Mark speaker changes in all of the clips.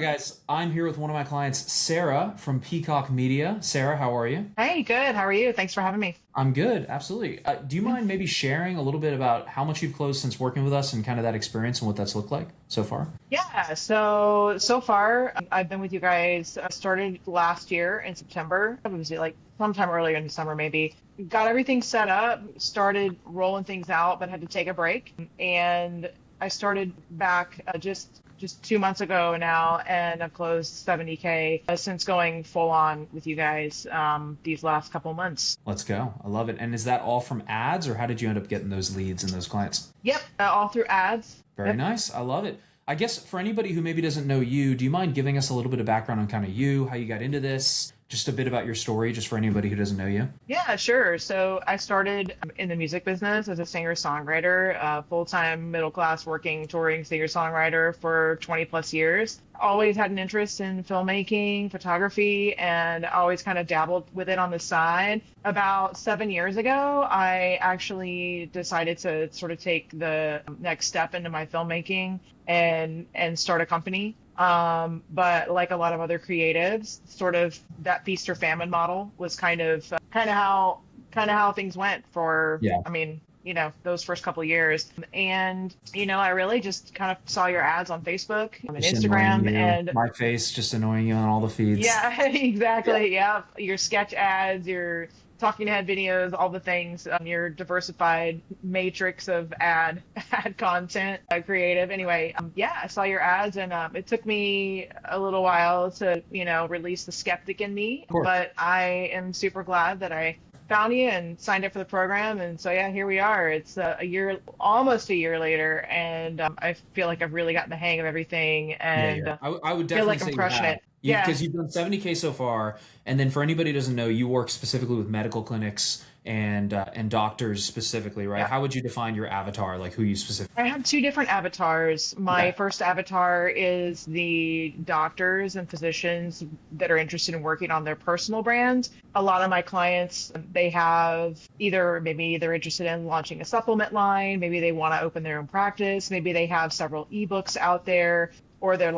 Speaker 1: on, guys? I'm here with one of my clients, Sarah from Peacock Media. Sarah, how are you?
Speaker 2: Hey, good. How are you? Thanks for having me.
Speaker 1: I'm good, absolutely. Do you
Speaker 2: Yeah.
Speaker 1: mind maybe sharing a little bit about how much you've closed since working with us and kind of that experience and what that's looked like so far?
Speaker 2: Yeah, so far I've been with you guys. Started last year in September. It was like sometime earlier in the summer, maybe. Got everything set up, started rolling things out, but had to take a break. And I started back just 2 months ago now, and I've closed 70K since going full on with you guys these last couple months.
Speaker 1: Let's go. I love it. And is that all from ads, or how did you end up getting those leads and those clients?
Speaker 2: Yep, all through ads.
Speaker 1: Very
Speaker 2: Yep.
Speaker 1: nice. I love it. I guess for anybody who maybe doesn't know you, do you mind giving us a little bit of background on kind of you, how you got into this, just a bit about your story, just for anybody who doesn't know you?
Speaker 2: Yeah, sure. So I started in the music business as a singer-songwriter, full-time, middle-class, working, touring singer-songwriter for 20 plus years. Always had an interest in filmmaking, photography, and always kind of dabbled with it on the side. About 7 years ago, I actually decided to sort of take the next step into my filmmaking and start a company. But like a lot of other creatives, sort of that feast or famine model was kind of how things went for,
Speaker 1: Yeah.
Speaker 2: I mean, those first couple of years. And, I really just kind of saw your ads on Facebook and
Speaker 1: Just annoying
Speaker 2: Instagram
Speaker 1: you.
Speaker 2: and
Speaker 1: My face just annoying you on all the feeds.
Speaker 2: yeah, exactly. Yeah. Your sketch ads, your talking head videos, all the things, your diversified matrix of ad content, creative. Anyway, yeah, I saw your ads and it took me a little while to, release the skeptic in me,
Speaker 1: Of course.
Speaker 2: but I am super glad that I found you and signed up for the program. And so, yeah, here we are. It's a year, almost a year later, and I feel like I've really gotten the hang of everything
Speaker 1: Yeah,
Speaker 2: and
Speaker 1: yeah. I would
Speaker 2: feel
Speaker 1: definitely
Speaker 2: like I'm
Speaker 1: say you
Speaker 2: crushing
Speaker 1: have.
Speaker 2: it.
Speaker 1: You
Speaker 2: Yeah.
Speaker 1: because you've done 70K so far, and then for anybody who doesn't know, you work specifically with medical clinics and doctors specifically, right?
Speaker 2: Yeah.
Speaker 1: How would you define your avatar, like who you specifically?
Speaker 2: I have two different avatars. My
Speaker 1: Okay.
Speaker 2: first avatar is the doctors and physicians that are interested in working on their personal brands. A lot of my clients, they have maybe they're interested in launching a supplement line, maybe they want to open their own practice, maybe they have several ebooks out there, or they're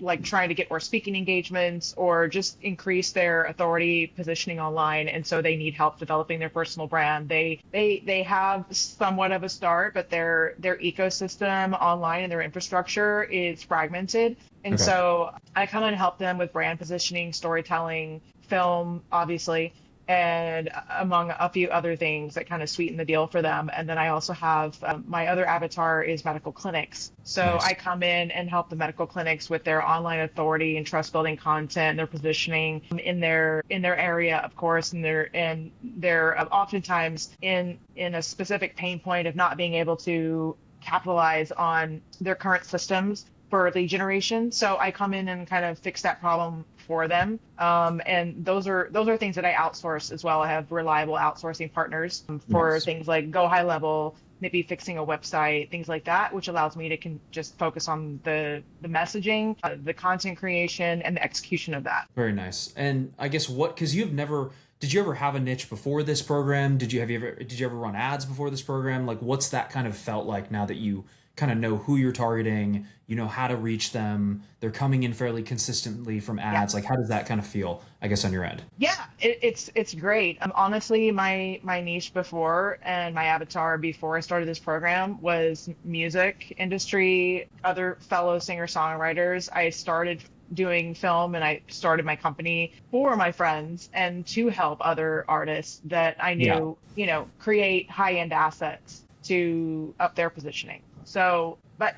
Speaker 2: like trying to get more speaking engagements or just increase their authority positioning online, and so they need help developing their personal brand. They have somewhat of a start, but their ecosystem online and their infrastructure is fragmented, and
Speaker 1: Okay.
Speaker 2: so I come and help them with brand positioning, storytelling, film, obviously, and among a few other things that kind of sweeten the deal for them. And then I also have my other avatar is medical clinics. So
Speaker 1: Nice.
Speaker 2: I come in and help the medical clinics with their online authority and trust building content, their positioning in their area, of course, and they're oftentimes in a specific pain point of not being able to capitalize on their current systems for lead generation. So I come in and kind of fix that problem for them. And those are things that I outsource as well. I have reliable outsourcing partners for
Speaker 1: Nice.
Speaker 2: things like go high level, maybe fixing a website, things like that, which allows me to just focus on the messaging, the content creation, and the execution of that.
Speaker 1: Very nice. And I guess because you've never, did you ever have a niche before this program? Did you ever run ads before this program? Like, what's that kind of felt like now that you kind of know who you're targeting, you know how to reach them, they're coming in fairly consistently from
Speaker 2: Yeah.
Speaker 1: ads. Like, how does that kind of feel, I guess, on your end?
Speaker 2: Yeah, it's great. Honestly, my niche before and my avatar before I started this program was music industry, other fellow singer-songwriters. I started doing film and I started my company for my friends and to help other artists that I
Speaker 1: Yeah.
Speaker 2: knew, create high-end assets to up their positioning. So, but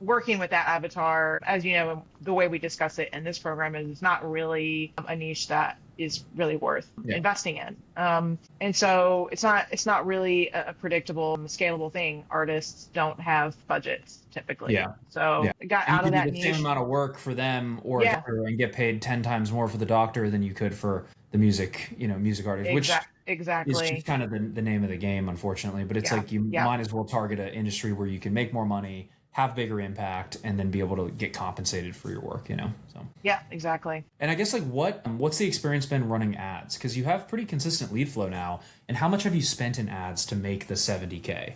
Speaker 2: working with that avatar, as you know, the way we discuss it in this program is not really a niche that is really worth
Speaker 1: Yeah.
Speaker 2: investing in. And so it's not really a predictable, scalable thing. Artists don't have budgets typically.
Speaker 1: Yeah.
Speaker 2: So
Speaker 1: Yeah.
Speaker 2: I got
Speaker 1: You
Speaker 2: out of
Speaker 1: could do
Speaker 2: that
Speaker 1: the same
Speaker 2: niche.
Speaker 1: amount of work for them or a
Speaker 2: Yeah,
Speaker 1: doctor and get paid 10 times more for the doctor than you could for the music artist, which is just
Speaker 2: exactly.
Speaker 1: kind of the name of the game, unfortunately. But it's
Speaker 2: Yeah,
Speaker 1: like you
Speaker 2: yeah.
Speaker 1: might as well target an industry where you can make more money, have bigger impact, and then be able to get compensated for your work. So,
Speaker 2: Yeah, exactly.
Speaker 1: and I guess like what's the experience been running ads? Because you have pretty consistent lead flow now, and how much have you spent in ads to make the 70K?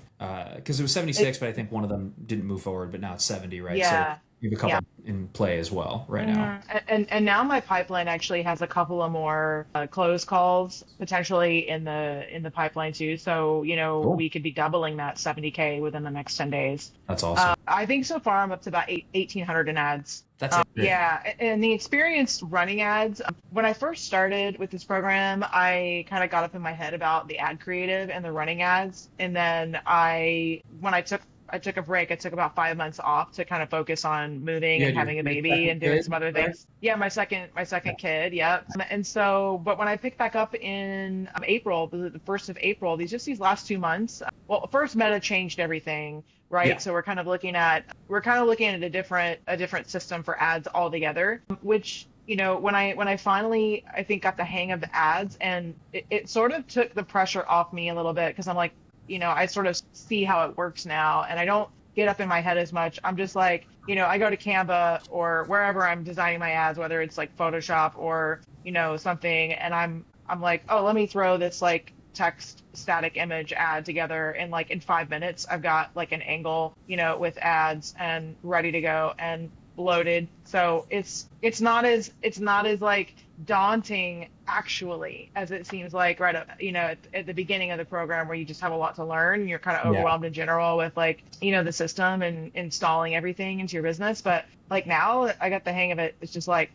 Speaker 1: Because it was 76,
Speaker 2: It,
Speaker 1: but I think one of them didn't move forward, but now it's 70, right? So
Speaker 2: yeah.
Speaker 1: You have a
Speaker 2: Yeah.
Speaker 1: couple in play as well right now.
Speaker 2: And now my pipeline actually has a couple of more closed calls potentially in the pipeline too. So,
Speaker 1: Cool.
Speaker 2: we could be doubling that 70K within the next 10 days.
Speaker 1: That's awesome.
Speaker 2: I think so far I'm up to about 1,800 in ads.
Speaker 1: That's it.
Speaker 2: Yeah, and the experience running ads, when I first started with this program, I kind of got up in my head about the ad creative and the running ads. And then when I took a break, I took about 5 months off to kind of focus on moving
Speaker 1: You
Speaker 2: and
Speaker 1: had
Speaker 2: having a
Speaker 1: your
Speaker 2: baby
Speaker 1: second
Speaker 2: and doing
Speaker 1: kid,
Speaker 2: some other
Speaker 1: right?
Speaker 2: things. Yeah, my second kid, yep. And so, but when I picked back up in April, the 1st of April, these last 2 months, well, first Meta changed everything, right?
Speaker 1: Yeah.
Speaker 2: So we're kind of looking at a different system for ads altogether, which when I finally I think got the hang of the ads, and it sort of took the pressure off me a little bit because I'm like, I sort of see how it works now, and I don't get up in my head as much. I'm just like, I go to Canva or wherever I'm designing my ads, whether it's like Photoshop or something, and I'm like, oh, let me throw this like text static image ad together, and like in 5 minutes I've got like an angle with ads and ready to go and loaded. So it's not as like daunting actually as it seems like right at the beginning of the program, where you just have a lot to learn and you're kind of
Speaker 1: Yeah.
Speaker 2: overwhelmed in general with like the system and installing everything into your business. But like now that I got the hang of it, it's just like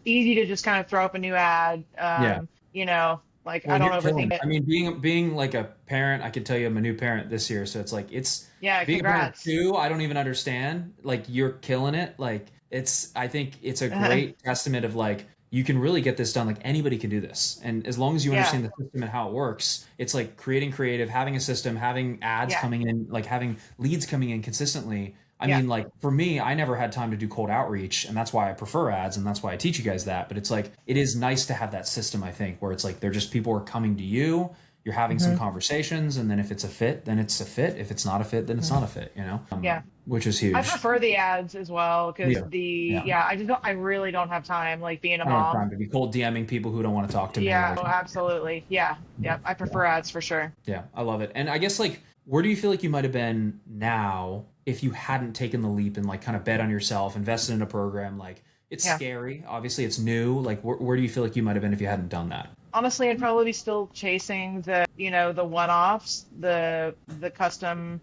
Speaker 2: easy to just kind of throw up a new ad.
Speaker 1: Yeah.
Speaker 2: Like
Speaker 1: Well,
Speaker 2: I
Speaker 1: and
Speaker 2: don't
Speaker 1: you're
Speaker 2: overthink
Speaker 1: killing it.
Speaker 2: it.
Speaker 1: I mean, being like a parent, I can tell you I'm a new parent this year, so it's like it's
Speaker 2: Yeah,
Speaker 1: being a parent
Speaker 2: congrats.
Speaker 1: too. I don't even understand. Like you're killing it. Like I think it's a great testament of like you can really get this done. Like anybody can do this, and as long as you
Speaker 2: Yeah,
Speaker 1: understand the system and how it works, it's like creating creative, having a system, having ads
Speaker 2: yeah,
Speaker 1: coming in, like having leads coming in consistently. I
Speaker 2: yeah.
Speaker 1: mean, like for me, I never had time to do cold outreach, and that's why I prefer ads, and that's why I teach you guys that. But it's like it is nice to have that system, I think, where it's like they're just people are coming to you, you're having some
Speaker 2: hmm
Speaker 1: conversations, and then if it's a fit, then it's a fit. If it's not a fit, then it's not a fit.
Speaker 2: Yeah.
Speaker 1: Which is
Speaker 2: I
Speaker 1: huge.
Speaker 2: prefer the ads as well because
Speaker 1: Yeah, yeah.
Speaker 2: I really don't have time like being a
Speaker 1: I don't have
Speaker 2: mom.
Speaker 1: time to be cold DMing people who don't want to talk to me
Speaker 2: Yeah,
Speaker 1: or
Speaker 2: oh, absolutely. Yeah.
Speaker 1: yeah,
Speaker 2: Yep. I
Speaker 1: yeah.
Speaker 2: prefer ads for sure.
Speaker 1: Yeah, I love it. And I guess like where do you feel like you might have been now if you hadn't taken the leap and like kind of bet on yourself, invested in a program? Like it's
Speaker 2: Yeah.
Speaker 1: scary, obviously it's new. Like where do you feel like you might have been if you hadn't done that?
Speaker 2: Honestly, I'd probably be still chasing the one-offs, the custom,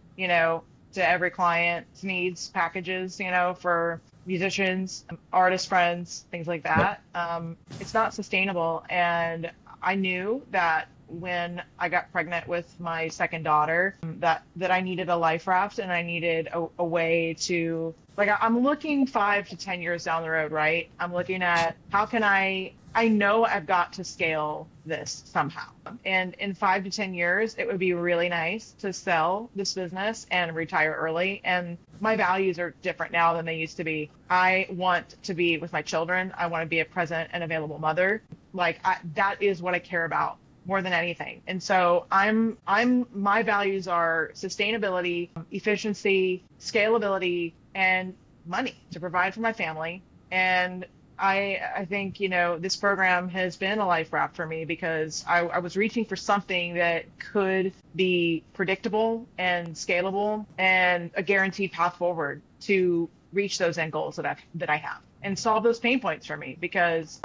Speaker 2: to every client's needs packages, for musicians, artist friends, things like
Speaker 1: Yep.
Speaker 2: that. It's not sustainable. And I knew that when I got pregnant with my second daughter, that I needed a life raft and I needed a way to like I'm looking 5 to 10 years down the road, right? I'm looking at how can I know I've got to scale this somehow. And in 5 to 10 years, it would be really nice to sell this business and retire early. And my values are different now than they used to be. I want to be with my children. I want to be a present and available mother. That is what I care about more than anything. And so my values are sustainability, efficiency, scalability, and money to provide for my family. And I think, this program has been a life raft for me because I was reaching for something that could be predictable and scalable and a guaranteed path forward to reach those end goals that I have and solve those pain points for me because,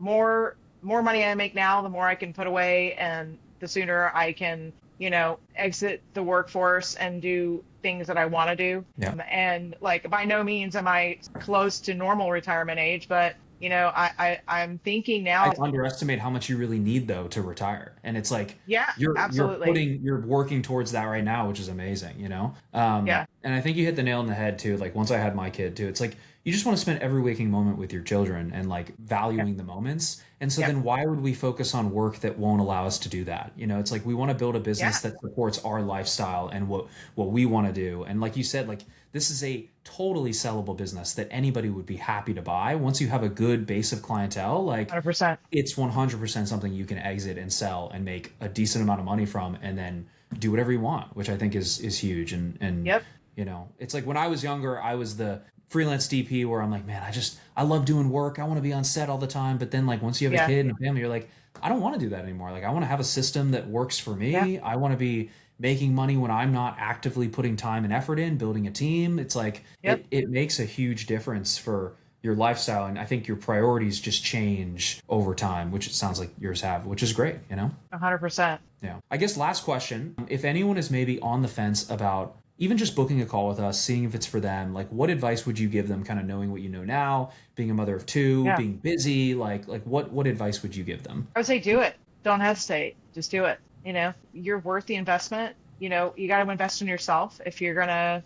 Speaker 2: more money I make now, the more I can put away and the sooner I can, exit the workforce and do things that I want to do.
Speaker 1: Yeah.
Speaker 2: And like by no means am I close to normal retirement age, but I'm thinking
Speaker 1: I
Speaker 2: now.
Speaker 1: underestimate how much you really need though to retire. And it's like
Speaker 2: Yeah, absolutely.
Speaker 1: you're working towards that right now, which is amazing.
Speaker 2: Yeah,
Speaker 1: And I think you hit the nail on the head too. Like once I had my kid too, it's like you just want to spend every waking moment with your children and like
Speaker 2: yeah,
Speaker 1: valuing the moments. And so
Speaker 2: yeah,
Speaker 1: then why would we focus on work that won't allow us to do that? It's like we want to build a
Speaker 2: yeah,
Speaker 1: business that supports our lifestyle and what we want to do. And like you said, like this is a totally sellable business that anybody would be happy to buy. Once you have a good base of clientele, like
Speaker 2: 100%.
Speaker 1: it's 100% something you can exit and sell and make a decent amount of money from and then do whatever you want, which I think is huge. And
Speaker 2: Yep.
Speaker 1: it's like when I was younger, I was the freelance DP where I'm like, man, I love doing work. I want to be on set all the time. But then like once you have a
Speaker 2: Yeah,
Speaker 1: kid and a family, you're like, I don't want to do that anymore. Like I want to have a system that works for
Speaker 2: yeah,
Speaker 1: me. I want to be making money when I'm not actively putting time and effort in building a team. It's like it makes a huge difference for your lifestyle, and I think your priorities just change over time, which it sounds like yours have, which is great,
Speaker 2: 100%.
Speaker 1: Yeah. I guess last question, if anyone is maybe on the fence about even just booking a call with us, seeing if it's for them, like what advice would you give them, kind of knowing what you know now, being a mother of two, being busy, like what advice would you give them?
Speaker 2: I would say do it. Don't hesitate. Just do it. You're worth the investment. You got to invest in yourself if you're gonna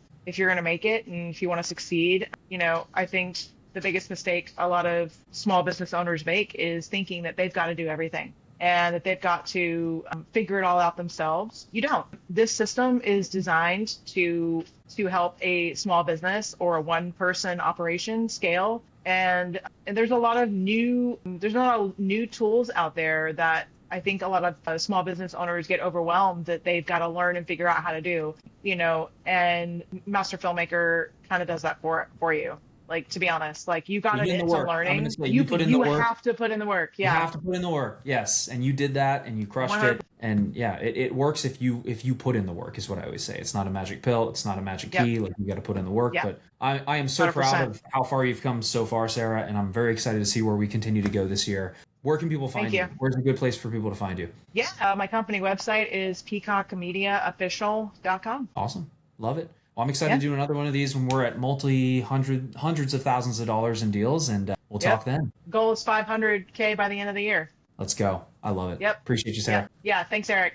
Speaker 2: make it, and if you want to succeed. I think the biggest mistake a lot of small business owners make is thinking that they've got to do everything and that they've got to figure it all out themselves. You don't. This system is designed to help a small business or a one-person operation scale. And there's a lot of new tools out there that I think a lot of small business owners get overwhelmed that they've got to learn and figure out how to do. And Master Filmmaker kind of does that for you. Like, to be honest, like you got into learning. You have to put in the work. Yeah.
Speaker 1: You have to put in the work. Yes. And you did that and you crushed 100%. It. And yeah, it works if you put in the work is what I always say. It's not a magic pill. It's not a magic key. Like you got to put in the work. But I am so 100%. Proud of how far you've come so far, Sarah. And I'm very excited to see where we continue to go this year. Where can people find you? Where's a good place for people to find you?
Speaker 2: Yeah. My company website is peacockmediaofficial.com.
Speaker 1: Awesome. Love it. Well, I'm excited to do another one of these when we're at hundreds of thousands of dollars in deals, and we'll talk then.
Speaker 2: Goal is 500K by the end of the year.
Speaker 1: Let's go. I love it.
Speaker 2: Yep.
Speaker 1: Appreciate you, Sarah.
Speaker 2: Yeah. Thanks, Eric.